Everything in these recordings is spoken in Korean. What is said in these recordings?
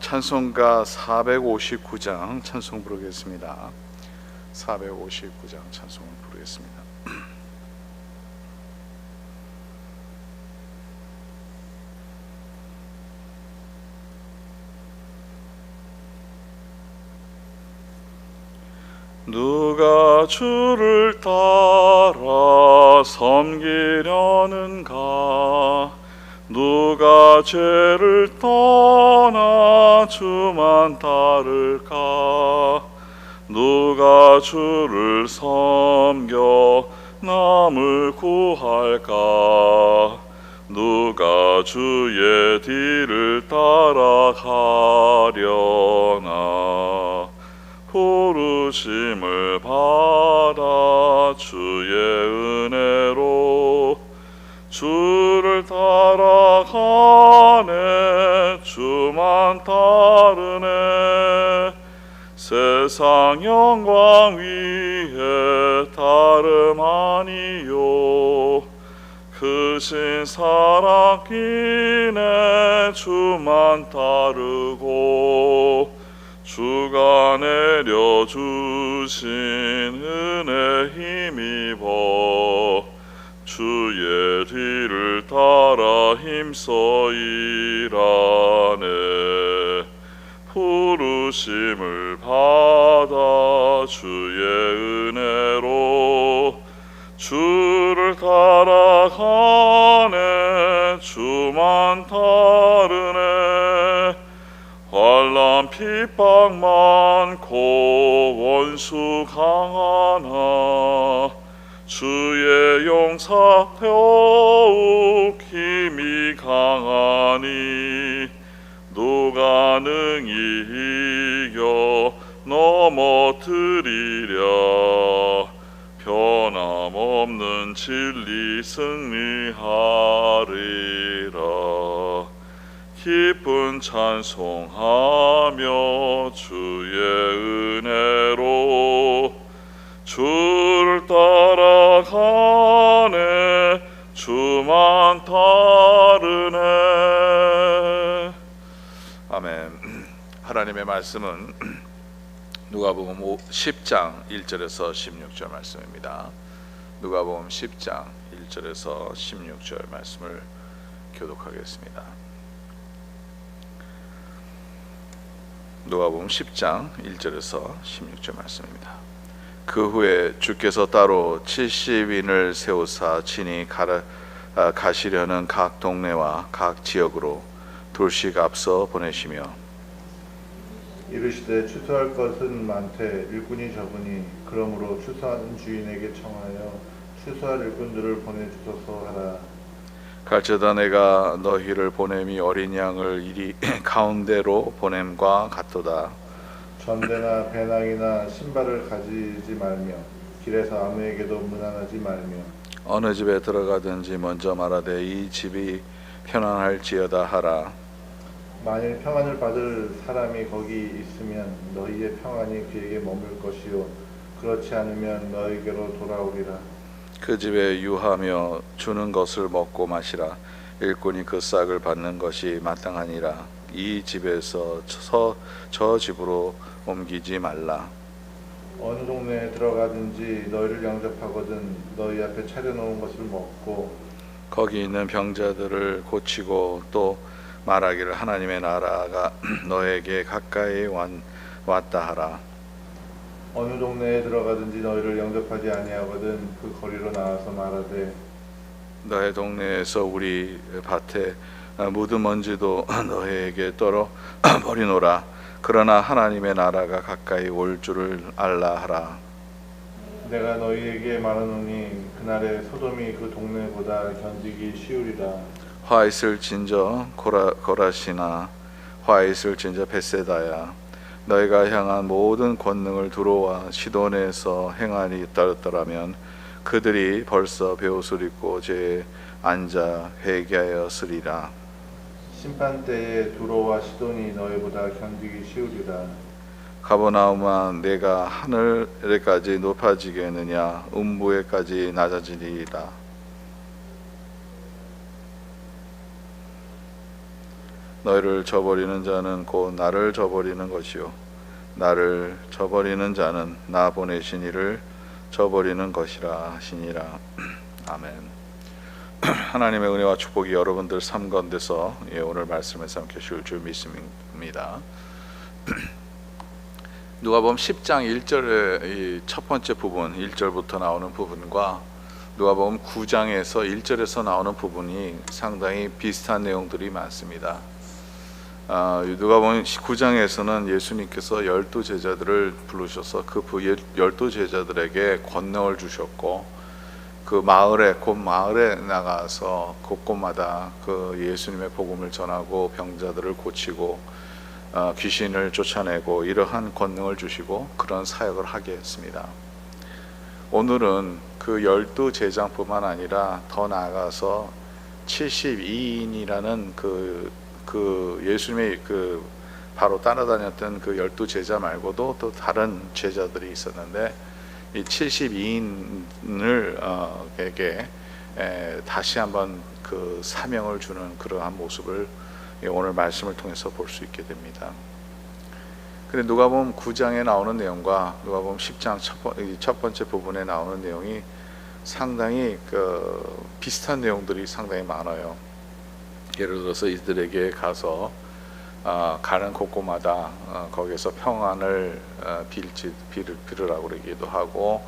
찬송가 459장 찬송 부르겠습니다. 459장 찬송을 부르겠습니다. 누가 주를 따라 섬기려는가? 누가 죄를 떠나 주만 따를까? 누가 주를 섬겨 남을 구할까? 누가 주의 뒤를 따라가려나? 부르심을 받아 주의 은혜로 주를 따라가네. 주만 따르네. 세상 영광 위에 다름 아니요. 크신 사랑 기네. 주만 따르고 주가 내려주신 은혜 힘입어 주의 뒤를 따라 힘써 일하네. 부르심을 받아 주의 은혜로 주를 따라가네. 주만 따르네. 환난 핍박 많고 원수 강하나 주의 용사 더욱 힘이 강하니 누가 능히 이겨 넘어뜨리랴. 변함없는 진리 승리하리라. 기쁜 찬송하며 주의 은혜로 주를 따라가네. 주만 따르네. 아멘. 하나님의 말씀은 누가복음 10장 1절에서 16절 말씀입니다. 누가복음 10장 1절에서 16절 말씀을 교독하겠습니다. 누가복음 10장 1절에서 16절 말씀입니다. 그 후에 주께서 따로 70인을 세우사 친히 가시려는 각 동네와 각 지역으로 둘씩 앞서 보내시며 이르시되 추수할 것은 많되 일꾼이 적으니 그러므로 추수하는 주인에게 청하여 추수할 일꾼들을 보내주소서 하라. 갈지어다 내가 너희를 보냄이 어린 양을 이리 가운데로 보냄과 같도다. 전대나 배낭이나 신발을 가지지 말며 길에서 아무에게도 문안하지 말며 어느 집에 들어가든지 먼저 말하되 이 집이 편안할지어다 하라. 만일 평안을 받을 사람이 거기 있으면 너희의 평안이 그에게 머물 것이요 그렇지 않으면 너희에게로 돌아오리라. 그 집에 유하며 주는 것을 먹고 마시라. 일꾼이 그 싹을 받는 것이 마땅하니라. 이 집에서 저 집으로 옮기지 말라. 어느 동네에 들어가든지 너희를 영접하거든 너희 앞에 차려놓은 것을 먹고 거기 있는 병자들을 고치고 또 말하기를 하나님의 나라가 너에게 가까이 왔다 하라. 어느 동네에 들어가든지 너희를 영접하지 아니하거든 그 거리로 나와서 말하되 너의 동네에서 우리 밭에 묻은 먼지도 너희에게 떨어 버리노라. 그러나 하나님의 나라가 가까이 올 줄을 알라 하라. 내가 너희에게 말하노니 그날에 소돔이 그 동네보다 견디기 쉬우리라. 화 있을진저 고라시나 화 있을진저 벳세다야. 너희가 향한 모든 권능을 두로와 시돈에서 행하니 따르더라면 그들이 벌써 베옷을 입고 죄에 앉아 회개하였으리라. 심판 때에 두로와 시돈이 너희보다 견디기 쉬우리라. 가버나움아 내가 하늘에까지 높아지겠느냐 음부에까지 낮아지리이다. 너희를 저버리는 자는 곧 나를 저버리는 것이요 나를 저버리는 자는 나 보내신 이를 저버리는 것이라 하시니라. 아멘. 하나님의 은혜와 축복이 여러분들 삶 가운데서 오늘 말씀에서 함께 주실 줄 믿습니다. 누가복음 10장 1절의 첫 번째 부분 1절부터 나오는 부분과 누가복음 9장에서 1절에서 나오는 부분이 상당히 비슷한 내용들이 많습니다. 누가복음 9장에서는 예수님께서 12 제자들을 부르셔서 그 12 제자들에게 권능을 주셨고 그 마을에 나가서 곳곳마다 그 예수님의 복음을 전하고 병자들을 고치고 귀신을 쫓아내고 이러한 권능을 주시고 그런 사역을 하게 했습니다. 오늘은 그 12 제자뿐만 아니라 더 나아가서 72인이라는 그 예수님의 그 바로 따라다녔던 그 12 제자 말고도 또 다른 제자들이 있었는데 이 72인을 에게 다시 한번 그 사명을 주는 그러한 모습을 오늘 말씀을 통해서 볼 수 있게 됩니다. 근데 누가복음 9장에 나오는 내용과 누가복음 10장 첫 번째 부분에 나오는 내용이 상당히 비슷한 내용들이 상당히 많아요. 예를 들어서 이들에게 가서 가는 곳곳마다 거기서 평안을 빌으라고 그러기도 하고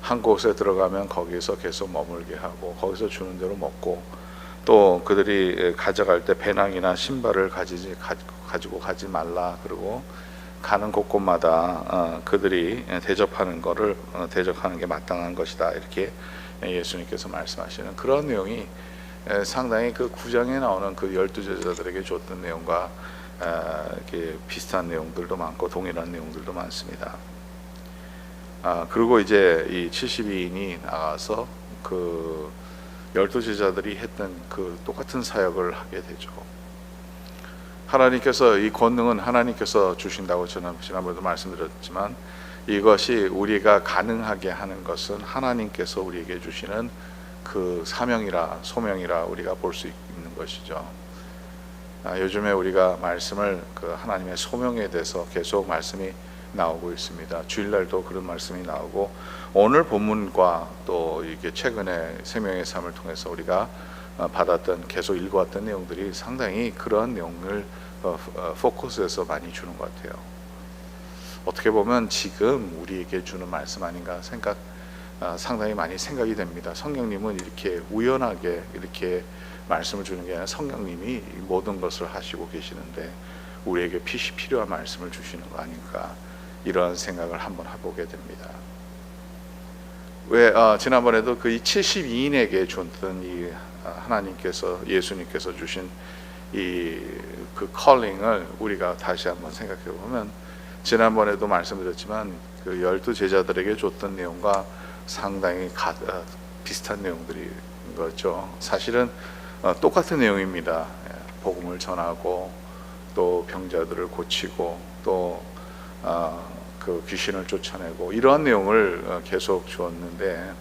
한 곳에 들어가면 거기서 계속 머물게 하고 거기서 주는 대로 먹고 또 그들이 가져갈 때 배낭이나 신발을 가지고 가지 말라 그러고 가는 곳곳마다 그들이 대접하는 게 마땅한 것이다 이렇게 예수님께서 말씀하시는 그런 내용이 상당히 그 9장에 나오는 그 12 제자들에게 줬던 내용과 이렇게 비슷한 내용들도 많고 동일한 내용들도 많습니다. 그리고 이제 이 72인이 나가서 그 12 제자들이 했던 그 똑같은 사역을 하게 되죠. 하나님께서 이 권능은 하나님께서 주신다고 저는 지난번에도 말씀드렸지만 이것이 우리가 가능하게 하는 것은 하나님께서 우리에게 주시는 그 사명이라 소명이라 우리가 볼 수 있는 것이죠. 요즘에 우리가 말씀을 그 하나님의 소명에 대해서 계속 말씀이 나오고 있습니다. 주일날도 그런 말씀이 나오고 오늘 본문과 또 이게 최근에 생명의 삶을 통해서 우리가 받았던 계속 읽어왔던 내용들이 상당히 그러한 내용을 포커스해서 많이 주는 것 같아요. 어떻게 보면 지금 우리에게 주는 말씀 아닌가 상당히 많이 생각이 됩니다. 성령님은 이렇게 우연하게 이렇게 말씀을 주는 게 아니라 성령님이 모든 것을 하시고 계시는데 우리에게 필요한 말씀을 주시는 거 아닌가 이런 생각을 한번 해보게 됩니다. 왜 지난번에도 그 72인에게 줬던 이 하나님께서 예수님께서 주신 이 그 컬링을 우리가 다시 한번 생각해 보면 지난번에도 말씀드렸지만 그 12 제자들에게 줬던 내용과 상당히 비슷한 내용들인 거죠. 사실은 똑같은 내용입니다. 복음을 전하고 또 병자들을 고치고 또 그 귀신을 쫓아내고 이러한 내용을 계속 주었는데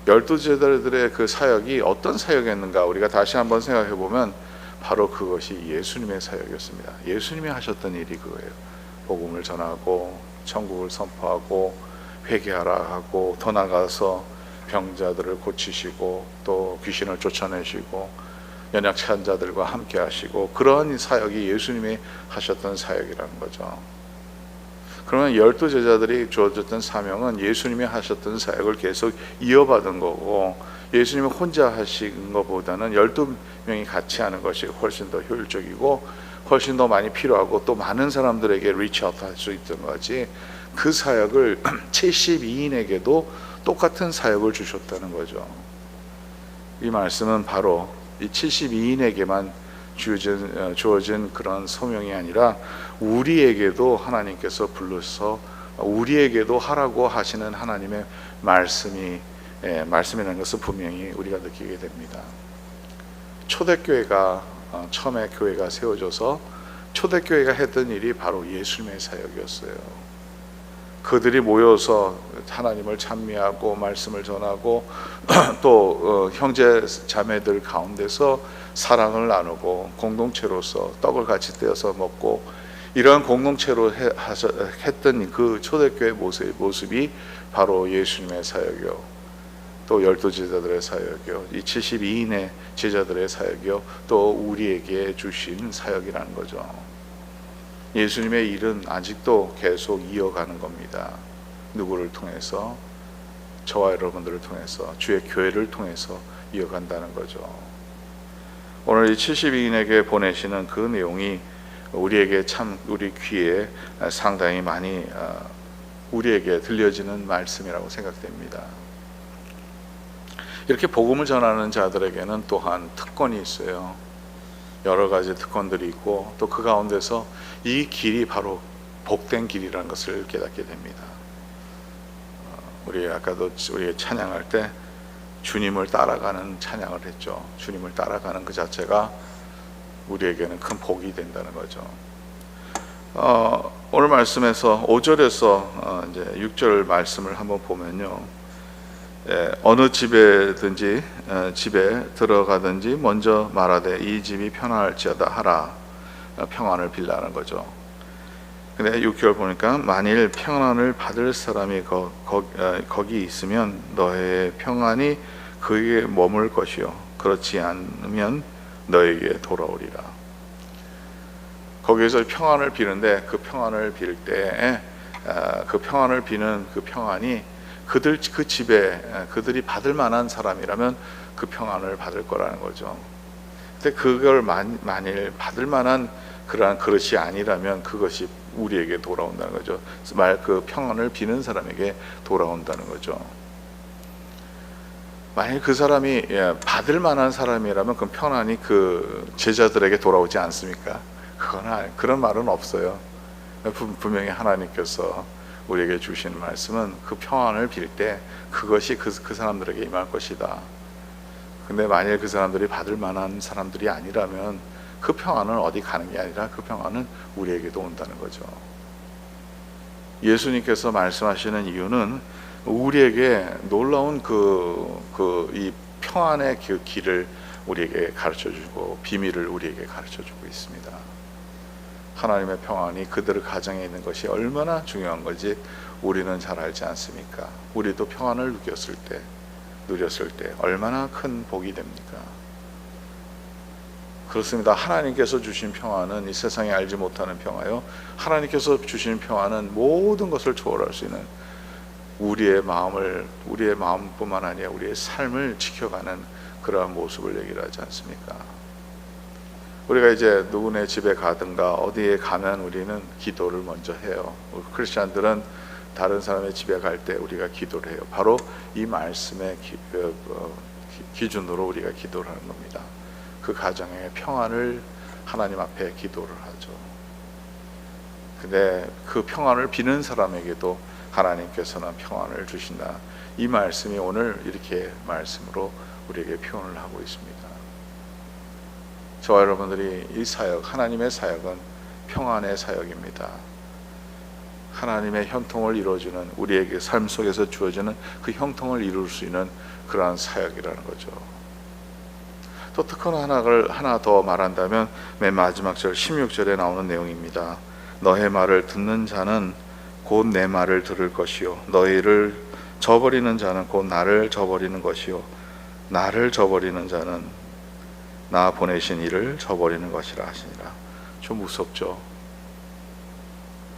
12 제자들의 그 사역이 어떤 사역이었는가 우리가 다시 한번 생각해 보면 바로 그것이 예수님의 사역이었습니다. 예수님이 하셨던 일이 그거예요. 복음을 전하고 천국을 선포하고 회개하라 하고 더 나가서 병자들을 고치시고 또 귀신을 쫓아내시고 연약한 자들과 함께 하시고 그러한 사역이 예수님이 하셨던 사역이라는 거죠. 그러면 12 제자들이 주어졌던 사명은 예수님이 하셨던 사역을 계속 이어받은 거고 예수님이 혼자 하신 것보다는 12명이 같이 하는 것이 훨씬 더 효율적이고 훨씬 더 많이 필요하고 또 많은 사람들에게 리치아웃 할 수 있던 거지 그 사역을 72인에게도 똑같은 사역을 주셨다는 거죠. 이 말씀은 바로 이 72인에게만 주어진 그런 소명이 아니라 우리에게도 하나님께서 불러서 우리에게도 하라고 하시는 하나님의 말씀이라는 것을 분명히 우리가 느끼게 됩니다. 초대교회가 처음에 교회가 세워져서 초대교회가 했던 일이 바로 예수님의 사역이었어요. 그들이 모여서 하나님을 찬미하고 말씀을 전하고 또 형제 자매들 가운데서 사랑을 나누고 공동체로서 떡을 같이 떼어서 먹고 이러한 공동체로 했던 그 초대교회 모습이 바로 예수님의 사역이요, 또 12제자들의 사역이요, 이 72인의 제자들의 사역이요, 또 우리에게 주신 사역이라는 거죠. 예수님의 일은 아직도 계속 이어가는 겁니다. 누구를 통해서? 저와 여러분들을 통해서, 주의 교회를 통해서 이어간다는 거죠. 오늘 이 72인에게 보내시는 그 내용이 우리에게 참 우리 귀에 상당히 많이 우리에게 들려지는 말씀이라고 생각됩니다. 이렇게 복음을 전하는 자들에게는 또한 특권이 있어요. 여러 가지 특권들이 있고 또 그 가운데서 이 길이 바로 복된 길이라는 것을 깨닫게 됩니다. 우리 아까도 우리 찬양할 때 주님을 따라가는 찬양을 했죠. 주님을 따라가는 그 자체가 우리에게는 큰 복이 된다는 거죠. 오늘 말씀에서 5절에서 이제 6절 말씀을 한번 보면요, 어느 집에든지 집에 들어가든지 먼저 말하되 이 집이 편안할지어다 하라. 평안을 빌라는 거죠. 근데 6절 보니까 만일 평안을 받을 사람이 거기 있으면 너의 평안이 그에게 머물 것이요 그렇지 않으면 너에게 돌아오리라. 거기에서 평안을 비는데 그 평안을 빌 때 그 평안을 비는 그 평안이 그 집에 그들이 받을 만한 사람이라면 그 평안을 받을 거라는 거죠. 근데 그걸 만일 받을 만한 그러한 그릇이 아니라면 그것이 우리에게 돌아온다는 거죠. 그 평안을 비는 사람에게 돌아온다는 거죠. 만약 그 사람이 받을 만한 사람이라면 그 평안이 그 제자들에게 돌아오지 않습니까? 그런 말은 없어요. 분명히 하나님께서 우리에게 주신 말씀은 그 평안을 빌 때 그것이 그 사람들에게 임할 것이다. 근데 만일 그 사람들이 받을 만한 사람들이 아니라면 그 평안은 어디 가는 게 아니라 그 평안은 우리에게도 온다는 거죠. 예수님께서 말씀하시는 이유는 우리에게 놀라운 이 평안의 그 길을 우리에게 가르쳐주고 비밀을 우리에게 가르쳐주고 있습니다. 하나님의 평안이 그들의 가정에 있는 것이 얼마나 중요한 건지 우리는 잘 알지 않습니까? 우리도 평안을 누렸을 때 얼마나 큰 복이 됩니까? 그렇습니다. 하나님께서 주신 평안은 이 세상에 알지 못하는 평화요, 하나님께서 주신 평안은 모든 것을 초월할 수 있는 우리의 마음뿐만 아니라 우리의 삶을 지켜가는 그러한 모습을 얘기를 하지 않습니까? 우리가 이제 누구네 집에 가든가 어디에 가면 우리는 기도를 먼저 해요. 우리 크리스천들은 다른 사람의 집에 갈 때 우리가 기도를 해요. 바로 이 말씀의 기준으로 우리가 기도를 하는 겁니다. 그 가정의 평안을 하나님 앞에 기도를 하죠. 근데 그 평안을 비는 사람에게도 하나님께서는 평안을 주신다. 이 말씀이 오늘 이렇게 말씀으로 우리에게 표현을 하고 있습니다. 저와 여러분들이 이 사역, 하나님의 사역은 평안의 사역입니다. 하나님의 형통을 이루어주는, 우리에게 삶 속에서 주어지는 그 형통을 이룰 수 있는 그러한 사역이라는 거죠. 또 특허 하나 더 말한다면 맨 마지막 절 16절에 나오는 내용입니다. 너의 말을 듣는 자는 곧 내 말을 들을 것이요 너희를 저버리는 자는 곧 나를 저버리는 것이요 나를 저버리는 자는 나 보내신 이를 저버리는 것이라 하시니라. 좀 무섭죠.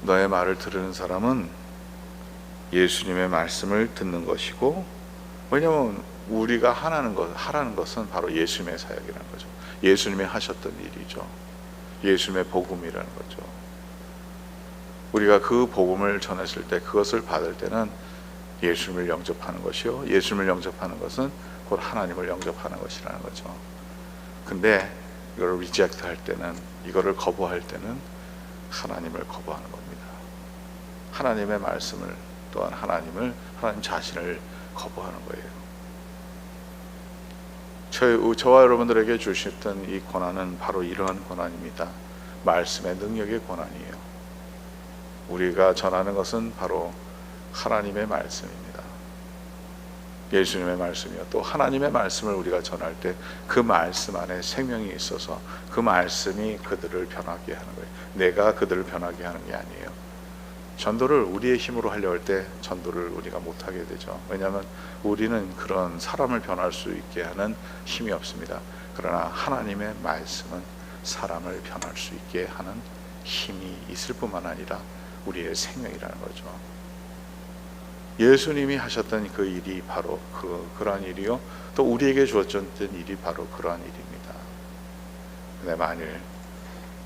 너의 말을 들으는 사람은 예수님의 말씀을 듣는 것이고, 왜냐하면 우리가 하라는 것은 바로 예수님의 사역이라는 거죠. 예수님이 하셨던 일이죠. 예수님의 복음이라는 거죠. 우리가 그 복음을 전했을 때, 그것을 받을 때는 예수님을 영접하는 것이요 예수님을 영접하는 것은 곧 하나님을 영접하는 것이라는 거죠. 근데 이걸 리젝트 할 때는, 이거를 거부할 때는 하나님을 거부하는 겁니다. 하나님의 말씀을, 또한 하나님 자신을 거부하는 거예요. 저와 여러분들에게 주셨던 이 고난은 바로 이러한 고난입니다. 말씀의 능력의 고난이에요. 우리가 전하는 것은 바로 하나님의 말씀입니다. 예수님의 말씀이요, 또 하나님의 말씀을 우리가 전할 때 그 말씀 안에 생명이 있어서 그 말씀이 그들을 변하게 하는 거예요. 내가 그들을 변하게 하는 게 아니에요. 전도를 우리의 힘으로 하려 할 때 전도를 우리가 못하게 되죠. 왜냐하면 우리는 그런 사람을 변할 수 있게 하는 힘이 없습니다. 그러나 하나님의 말씀은 사람을 변할 수 있게 하는 힘이 있을 뿐만 아니라 우리의 생명이라는 거죠. 예수님이 하셨던 그 일이 바로 그러한 일이요, 또 우리에게 주어졌던 일이 바로 그러한 일입니다. 근데 만일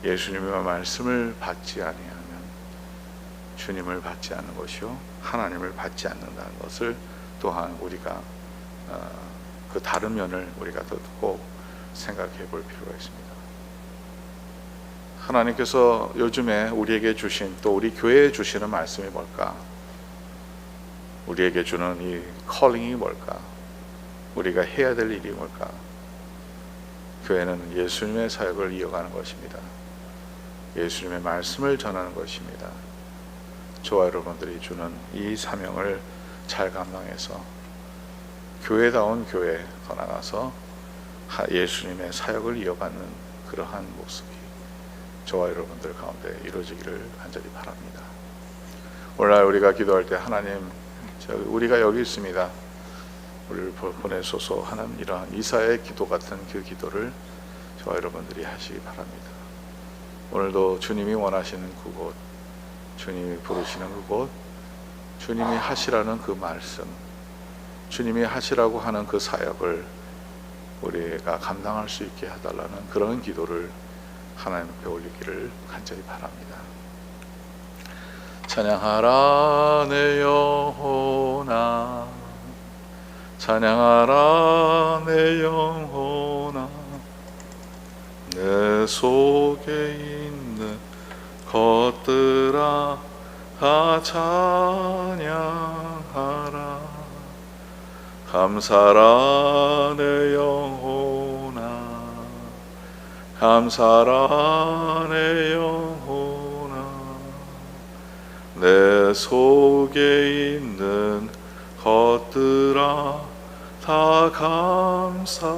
예수님의 말씀을 받지 아니하면 주님을 받지 않는 것이요, 하나님을 받지 않는다는 것을 또한 우리가 그 다른 면을 우리가 더 꼭 생각해 볼 필요가 있습니다. 하나님께서 요즘에 우리에게 주신, 또 우리 교회에 주시는 말씀이 뭘까? 우리에게 주는 이 컬링이 뭘까? 우리가 해야 될 일이 뭘까? 교회는 예수님의 사역을 이어가는 것입니다. 예수님의 말씀을 전하는 것입니다. 저와 여러분들이 주는 이 사명을 잘 감당해서 교회다운 교회, 더 나아가서 예수님의 사역을 이어가는 그러한 모습이 저와 여러분들 가운데 이루어지기를 간절히 바랍니다. 오늘날 우리가 기도할 때 하나님, 우리가 여기 있습니다, 우리를 보내소서 하는 이러한 이사의 기도 같은 그 기도를 저와 여러분들이 하시기 바랍니다. 오늘도 주님이 원하시는 그곳, 주님이 부르시는 그곳, 주님이 하시라는 그 말씀, 주님이 하시라고 하는 그 사역을 우리가 감당할 수 있게 해달라는 그런 기도를 하나님께 올리기를 간절히 바랍니다. 찬양하라 내 영혼아, 찬양하라 내 영혼아, 내 속에 있는 것들아 다 찬양하라. 감사라 내 영혼아, 감사라 내 영혼아, 내 속에 있는 것들아 다 감사라.